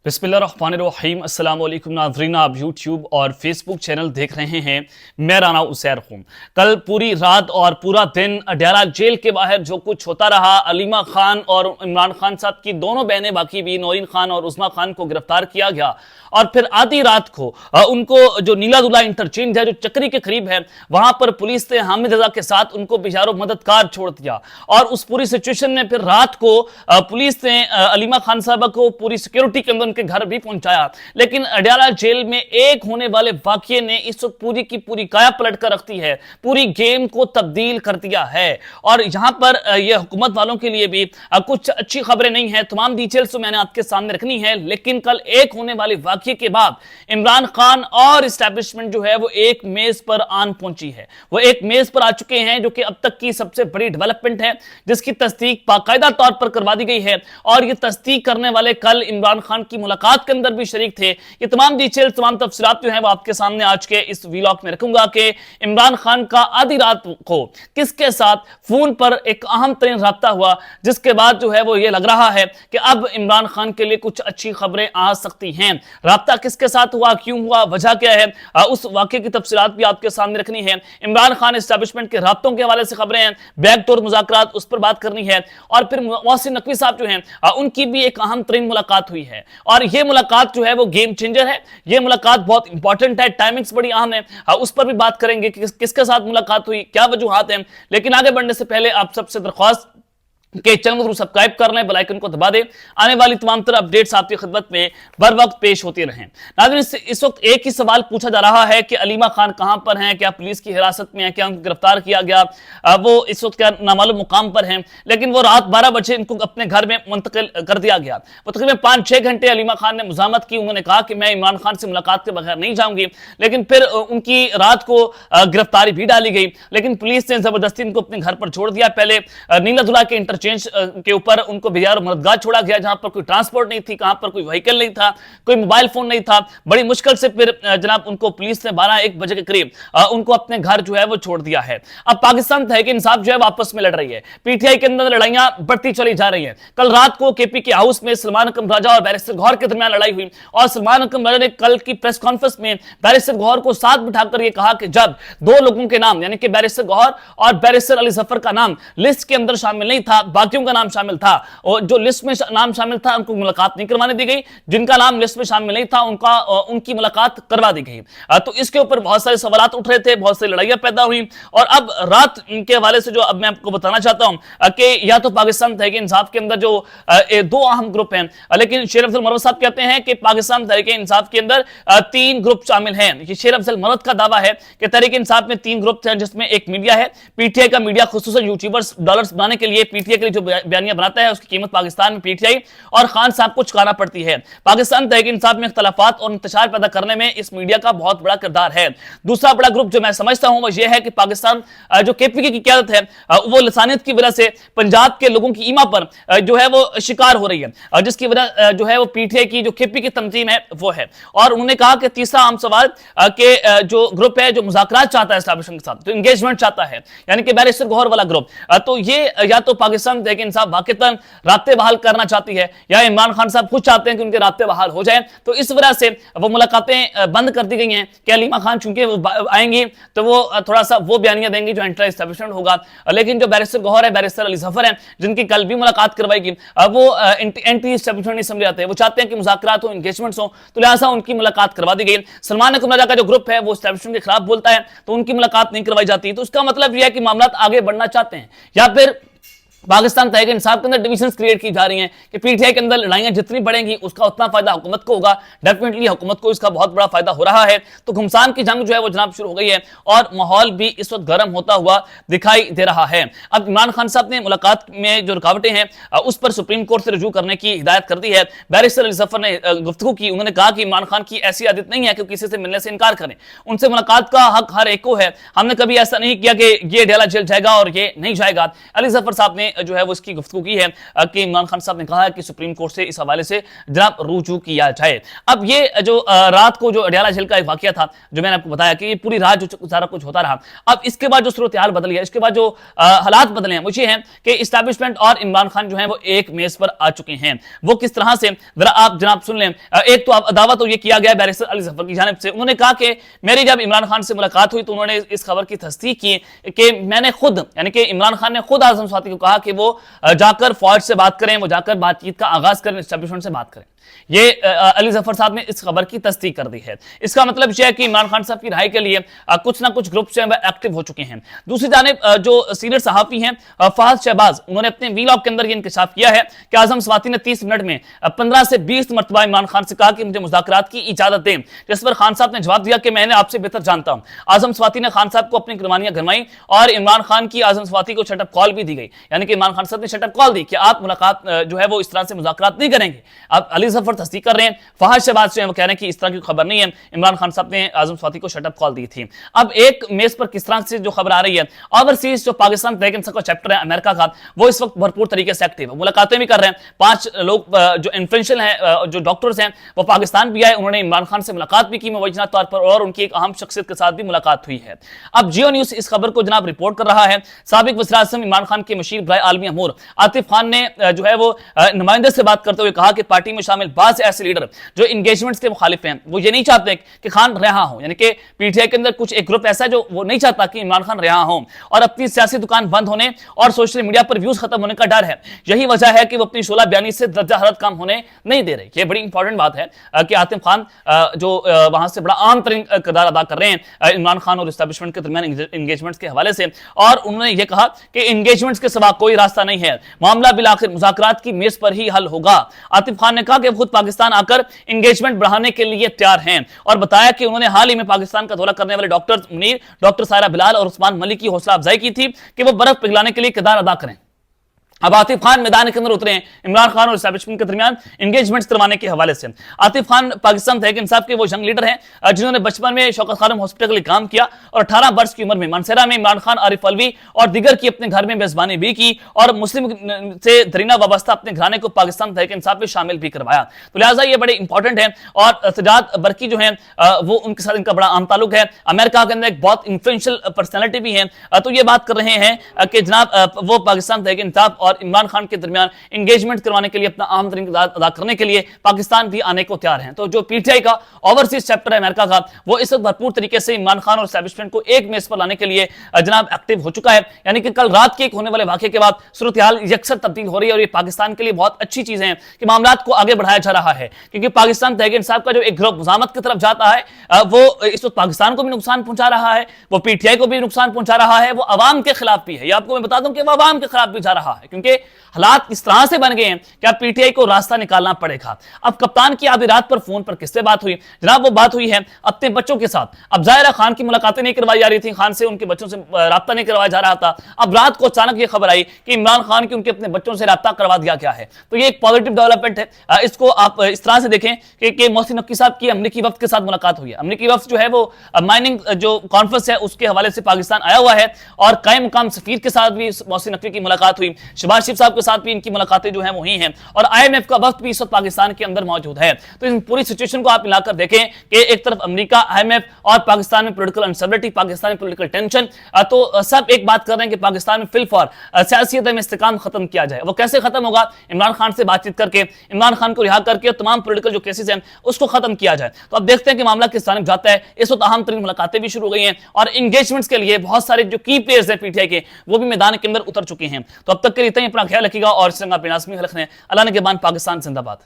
बिस्मिल्लाहिर्रहमानिर्रहीम। अस्सलाम वालेकुम नाज़रीन, आप यूट्यूब और फेसबुक चैनल देख रहे हैं। मैं राना उसैर हूँ। कल पूरी रात और पूरा दिन अडयाला जेल के बाहर जो कुछ होता रहा, अलीमा खान और इमरान खान साहब की दोनों बहनें बाकी भी, नौरीन खान और उस्मा खान को गिरफ्तार किया गया और फिर आधी रात को उनको जो नीला दुला इंटरचेंज है जो चक्री के करीब है, वहां पर पुलिस ने हामिद रजा के साथ उनको बिचारो मददगार छोड़ दिया। और उस पूरी सिचुएशन में फिर रात को पुलिस ने अलीमा खान साहबा को पूरी सिक्योरिटी के अंदर उनके घर भी पहुंचाया। लेकिन अडयाला जेल में एक होने वाले वाकये ने इस वक्त पूरी की पूरी काया पलट कर रखती है, पूरी गेम को तब्दील कर दिया है। और यहां पर यह हुकूमत वालों के लिए भी कुछ अच्छी खबरें नहीं है। तमाम डिटेल्स तो मैंने आपके सामने रखनी है, लेकिन कल एक होने वाले वाकये के बाद इमरान खान और इस्टेब्लिशमेंट जो है वो एक मेज पर आन पहुंची है। वो एक मेज पर आ चुके हैं जो कि अब तक की सबसे बड़ी डेवलपमेंट है, जिसकी तस्दीक बाकायदा तौर पर करवा दी गई है। और ये तस्दीक करने वाले कल इमरान खान की मुलाकात के अंदर भी शरीक थे। ये तमाम डिटेल्स, तमाम तफसीलात जो है वो आपके सामने आज के इस व्लॉग में रखूंगा कि इमरान खान का आधी रात को किसके साथ फोन पर एक अहम तरीन राब्ता हुआ, जिसके बाद जो है वो ये लग रहा है कि अब इमरान खान के लिए कुछ अच्छी खबरें आ सकती हैं। राब्ता किसके साथ हुआ, क्यों हुआ, वजह क्या है, उस वाकये की तफसीलात भी आपके सामने रखनी है। इमरान खान एस्टैब्लिशमेंट के राब्तों के हवाले से खबरें हैं, बैकडोर मुज़ाकरात, उस पर बात करनी है। और फिर मोहसिन नकवी साहब जो हैं उनकी भी एक अहम तरीन मुलाकात हुई है और यह मुलाकात जो है वो गेम चेंजर है। यह मुलाकात बहुत इंपॉर्टेंट है, टाइमिंग्स बड़ी अहम है, उस पर भी बात करेंगे कि किसके साथ मुलाकात हुई, क्या वजूहात हैं। लेकिन आगे बढ़ने से पहले आप सबसे दरख्वास्त के चैनल को सब्सक्राइब कर लें, बेल आइकन को दबा दें, आने वाली तमाम तरह अपडेट्स आपकी खिदमत में बर वक्त पेश होती रहें। नाज़रीन, इस वक्त एक ही सवाल पूछा जा रहा है कि अलीमा खान कहां पर हैं, क्या पुलिस की हिरासत में है, क्या उनको गिरफ्तार किया गया, वो इस वक्त क्या नामालूम मुकाम पर हैं। लेकिन वो रात 12 बजे इनको अपने घर में मुंतकिल कर दिया गया। वो तकरीबन 5-6 घंटे अलीमा खान ने मुजामत की। उन्होंने कहा कि मैं इमरान खान से मुलाकात के बगैर नहीं जाऊंगी, लेकिन फिर उनकी रात को गिरफ्तारी भी डाली गई। लेकिन पुलिस ने जबरदस्ती इनको अपने घर पर छोड़ दिया। पहले नीला दुला के इंटरचेंज के ऊपर उनको बिजार मददगार छोड़ा गया, जहां पर कोई ट्रांसपोर्ट नहीं थी, कहां पर कोई व्हीकल नहीं था, कोई मोबाइल फोन नहीं था। बड़ी मुश्किल से फिर जनाब उनको पुलिस ने 12-1 बजे के करीब उनको अपने घर जो है वो छोड़ दिया है। अब पाकिस्तान तहरीक इंसाफ जो है वापस में लड़ रही है, पीटीआई के अंदर लड़ाइयां बढ़ती चली जा रही हैं। कल रात को केपी के हाउस में सलमान अकरम राजा और बैरिस्टर गौहर के दरमियान लड़ाई हुई और सलमान अकरम राजा ने कल की प्रेस कॉन्फ्रेंस में बैरिस्टर गौहर को साथ बिठाकर यह कहा कि जब दो लोगों के नाम यानी कि बैरिस्टर गौहर और बैरिस्टर अली जफर का नाम लिस्ट के अंदर शामिल नहीं था, बाकियों का नाम शामिल था, और जो लिस्ट में नाम शामिल था उनको मुलाकात नहीं करवाने दी गई, जिनका नाम लिस्ट में शामिल नहीं था उनकी मुलाकात करवा दी गई। तो इसके ऊपर बहुत सारे सवाल उठ रहे थे, बहुत सारी लड़ाइयां पैदा हुई। और अब रात के हवाले से जो अब मैं आपको बताना चाहता हूं कि या तो पाकिस्तान तहरीक इंसाफ के अंदर जो दो अहम ग्रुप हैं, लेकिन शेर अफजल मरवत साहब कहते हैं कि पाकिस्तान तहरीक इंसाफ के अंदर 3 ग्रुप शामिल हैं। ये शेर अफजल मरवत का दावा है कि तहरीक इंसाफ में 3 ग्रुप हैं, जिसमें एक मीडिया है, पीटीआई का मीडिया खुसूसन यूट्यूबर्स डॉलर्स बनाने के लिए पीटीआई के लिए जो बयानियां बनाता है उसकी कीमत पाकिस्तान में पीटीआई और खान साहब को चुकाना पड़ती है। पाकिस्तान तहरीक इंसाफ में इख्तलाफात और इंतशार पैदा करने में इस मीडिया का बहुत बड़ा किरदार है। दूसरा बड़ा ग्रुप जो मैं समझता हूं वो ये है कि पाकिस्तान जो केपीके की क़यादत है वो लसानियत की वजह से पंजाब के लोगों की ईमा पर जो है वो शिकार हो रही है, जिसकी वजह जो है वो पीटीआई की जो केपीके तंजीम है वो है। और उन्होंने कहा कि तीसरा आम सवाल कि जो ग्रुप है जो मुज़ाकरात चाहता है एस्टैब्लिशमेंट के साथ, जो एंगेजमेंट चाहता है, यानी कि बैरिस्टर गौहर वाला ग्रुप, तो ये या तो पाकिस्तान तहरीक इंसाफ वाक़तन राब्ते बहाल करना चाहती है या इमरान खान साहब खुद चाहते हैं कि उनके राब्ते बहाल हो जाए। तो इस वजह से वो मुलाकातें बंद कर दी गई हैं कि अलीमा खान चूंकि वो आएंगी तो वो थोड़ा सा वो बयानियां देंगी जो एंटी एस्टैब्लिशमेंट होगा। लेकिन जो बैरिस्टर गौहर है, बैरिस्टर अली जफर है, जिनकी कल भी मुलाकात करवाएगी, वो एंटी एस्टैब्लिशमेंट नहीं समझ जाते, वो चाहते हैं कि मुज़ाकरात हो, एंगेजमेंट्स हो, तो लिहाजा उनकी मुलाकात करवा दी गई। सलमान अकरम राजा का जो ग्रुप है वो एस्टैब्लिशमेंट के खिलाफ बोलता है, तो उनकी मुलाकात नहीं करवाई जाती। तो उसका मतलब यह है कि मामला आगे बढ़ना चाहते हैं या फिर पाकिस्तान तहरीक इंसाफ के अंदर डिविजन्स क्रिएट की जा रही हैं कि पीटीआई के अंदर लड़ाइयां जितनी बढ़ेंगी उसका उतना फायदा हुकूमत को होगा। डेफिनेटली हुकूमत को इसका बहुत बड़ा फायदा हो रहा है। तो घमसान की जंग जो है वो जनाब शुरू हो गई है और माहौल भी इस वक्त गर्म होता हुआ दिखाई दे रहा है। अब इमरान खान साहब ने मुलाकात में जो रुकावटें हैं उस पर सुप्रीम कोर्ट से रजू करने की हिदायत कर दी है। बैरिस्टर अली जफर ने गुफ्तगू की, उन्होंने कहा कि इमरान खान की ऐसी आदत नहीं है कि किसी से मिलने से इनकार करें, उनसे मुलाकात का हक हर एक को है। हमने कभी ऐसा नहीं किया कि ये अडयाला जेल जाएगा और ये नहीं जाएगा। अली जफर साहब ने जो है वो इसकी गुफ्तगू की है कि इमरान खान साहब ने कहा है कि सुप्रीम कोर्ट से इस हवाले से जनाब रुजू किया जाए। अब ये जो रात को जो अडयाला जेल का एक वाकया था, जो मैंने आपको बताया कि पूरी रात जो सारा कुछ होता रहा, अब इसके बाद जो सूरत हाल बदल गया, इसके बाद जो हालात बदले हैं वो ये हैं कि इस्टेब्लिशमेंट और इमरान खान जो है वो एक मेज पर आ चुके हैं। वो किस तरह से, जरा आप जनाब सुन लें। एक तो दावा तो ये किया गया बैरिस्टर अली जफर की जानिब से, उन्होंने कहा कि मेरी जब इमरान खान से मुलाकात हुई तो उन्होंने इस खबर की तस्दीक की कि मैंने खुद, यानी कि इमरान खान ने खुद आजम स्वाति को कहा कि वो जाकर फौज से बात करें, वो जाकर बातचीत का आगाज करें, इस्टेब्लिशमेंट से बात करें। ये अली जफर साहब ने इस खबर की तस्दीक कर दी है। इसका मतलब यह है कि इमरान खान साहब की रिहाई के लिए कुछ ना कुछ ग्रुप एक्टिव हो चुके हैं। दूसरी जानिब जो सीनियर सहाफी हैं फहद शहबाज, उन्होंने अपने वीलॉग के अंदर ये इंकशाफ किया है कि आजम स्वाति ने 30 मिनट में 15 से 20 मरतबा इमरान खान से कहा कि मुझे मुज़ाकरात की इजाजत दें, जिस पर खान साहब ने जवाब दिया कि मैंने आपसे बेहतर जानता हूं। आजम स्वाति ने खान साहब को अपनी कुर्बानियां गरमाई और इमरान खान की आजम स्वाति को शटअप कॉल भी दी गई, यानी कि इमरान खान साहब ने शटअप कॉल दी कि आप मुलाकात जो है वो इस तरह से मुज़ाकरात नहीं करेंगे। अब अली जफर तस्दीक कर रहे हैं, फहद शहबाज जो है वो कह रहे हैं कि इस तरह की खबर नहीं है, इमरान खान साहब ने आजम स्वाति को शटअप कॉल दी थी। अब एक मेज पर किस तरह से जो खबर आ रही है, ओवरसीज जो पाकिस्तान वैकेंसी का चैप्टर है अमेरिका का, वो इस वक्त भरपूर तरीके से एक्टिव है, मुलाकातें भी कर रहे हैं। 5 लोग जो इन्फ्लुएंशियल हैं, जो डॉक्टर्स हैं, वो पाकिस्तान भी आए, उन्होंने इमरान खान से मुलाकात भी की मुबैना तौर पर, और उनकी एक अहम शख्सियत के साथ भी मुलाकात हुई है। अब जियो न्यूज इस खबर को जनाब रिपोर्ट कर रहा है। साबिक वज़ीर-ए-आज़म इमरान खान के मशीर बराए आलमी अमूर आतिफ खान ने जो है वो नुमाइंदे से बात करते हुए कहा कि पार्टी में शामिल बाज़ ऐसे लीडर जो इंगेजमेंट्स के मुखालिफ हैं, वो ये नहीं चाहते कि खान रिहा हो, यानी कि पीटीआई के अंदर कुछ एक ग्रुप ऐसा है जो वो नहीं चाहता कि इमरान खान रिहा हो, और अपनी सियासी दुकान बंद होने और सोशल मीडिया पर व्यूज खत्म होने का डर है। यही वजह है कि वो अपनी शोला बयानी से दर्जा हरत कम होने नहीं दे रहे। ये बड़ी इंपॉर्टेंट बात है कि आतिफ खान जो वहां से बड़ा आम तरीन किरदार अदा कर रहे हैं इमरान खान और एस्टेब्लिशमेंट के दरमियान एंगेजमेंट्स के हवाले से, और उन्होंने ये कहा कि एंगेजमेंट्स के सिवा कोई रास्ता नहीं है, मामला बिलाखिर मुज़ाकरात की मेज पर ही हल होगा। आतिफ खान ने कहा कि खुद पाकिस्तान आकर एंगेजमेंट बढ़ाने के लिए तैयार हैं, और बताया कि उन्होंने हाल ही में पाकिस्तान का दौरा करने वाले डॉक्टर मुनीर, डॉक्टर सायरा बिलाल और उस्मान मलिक की हौसला अफजाई की थी कि वो बर्फ पिघलाने के लिए किरदार अदा करें। अब आतिफ खान मैदान के अंदर उतरे हैं इमरान खान और एस्टेब्लिशमेंट के दरमियान एंगेजमेंट्स करवाने के हवाले से। आतिफ खान पाकिस्तान तहरीक इंसाफ के वो यंग लीडर हैं जिन्होंने बचपन में शौकत खानम हॉस्पिटल के लिए काम किया, और 18 वर्ष की उम्र में मानसेरा में इमरान खान, आरिफ अलवी और दिगर की अपने घर में मेजबानी भी की, और मुस्लिम से दरीना वाबस्ता अपने घराने को पाकिस्तान तहरीक इंसाफ में शामिल भी करवाया। तो लिहाजा ये बड़े इंपॉर्टेंट है, और सजाद बरकी जो है वो उनके साथ इनका बड़ा आम ताल्लुक है, अमेरिका के अंदर एक बहुत इन्फ्लुएंशियल पर्सनैलिटी भी है। तो ये बात कर रहे हैं कि जनाब वो पाकिस्तान तहरीक इंसाफ और इमरान खान के दरमियान एंगेजमेंट करवाने के लिए, अपना अहम तरीन किरदार अदा करने के लिए पाकिस्तान भी आने को तैयार हैं। तो जो पीटीआई का ओवरसीज चैप्टर है अमेरिका का, वो इस वक्त भरपूर तरीके से इमरान खान और एस्टेब्लिशमेंट को एक मेज पर लाने के लिए जनाब एक्टिव हो चुका है। यानी कि कल रात के एक होने वाले वाकये के बाद सूरत हाल यकसर तब्दील हो रही है, और ये पाकिस्तान के लिए बहुत अच्छी चीज है कि मामलात को आगे बढ़ाया जा रहा है, क्योंकि पाकिस्तान तहरीक इंसाफ का जो एक ग्रुप मुजामत की तरफ जाता है, वो इस वक्त पाकिस्तान को भी नुकसान पहुंचा रहा है, वो पीटीआई को भी नुकसान पहुंचा रहा है, वो अवाम के खिलाफ भी है। ये आपको मैं बता दूं कि वो अवाम के खिलाफ भी जा रहा है, क्योंकि हालात इस तरह से बन गए हैं कि अब पीटीआई को रास्ता निकालना पड़ेगा। अब कप्तान की आधी रात पर फोन पर किससे बात हुई जनाब? वो बात हुई है अपने बच्चों के साथ। अब जाहिर खान की मुलाकातें नहीं करवाई जा रही थी, खान से उनके बच्चों से राब्ता नहीं करवाया जा रहा था। अब रात को अचानक ये खबर आई कि इमरान खान की उनके अपने बच्चों से राब्ता करवा दिया गया है। तो ये एक पॉजिटिव डेवलपमेंट है। इसको आप इस तरह से देखें कि मोहसिन नकवी साहब की अमरीकी वफ्द के साथ मुलाकात हुई है। अमरीकी वफ्द जो है वो माइनिंग जो कॉन्फ्रेंस है उसके हवाले से पाकिस्तान आया हुआ है, और कायम मुकाम सफीर के साथ भी मोहसिन नकवी की मुलाकात हुई, शहबाज शरीफ साहब के साथ भी इनकी मुलाकातें जो है वो हुई हैं, और आईएमएफ का वफ्द भी इस वक्त पाकिस्तान के अंदर मौजूद है। तो इन पूरी सिचुएशन को आप मिलाकर देखें कि एक तरफ अमेरिका, आईएमएफ, और पाकिस्तान में पॉलिटिकल अनस्टेबिलिटी, पाकिस्तान में पॉलिटिकल टेंशन, तो सब एक बात कर रहे हैं कि पाकिस्तान में फिलफौर सियासत में इस्तेकाम खत्म किया जाए। वो कैसे खत्म होगा? इमरान खान से बातचीत करके, इमरान खान को रिहा करके, तमाम पॉलिटिकल जो केसेस हैं उसको खत्म किया जाए। तो अब देखते हैं कि मामला किस जानिब जाता है। इस वक्त अहम तरीन मुलाकातें भी शुरू हो गई हैं, और एंगेजमेंट्स के लिए बहुत सारे जो की प्लेयर्स हैं पीटीआई के, वो भी मैदान के अंदर उतर चुके हैं। तो अब तक के लिए इतना ही, अपना ख्याल रखिएगा और अपने नाज़मीन रखने। अल्लाह ने के बाद पाकिस्तान जिंदाबाद।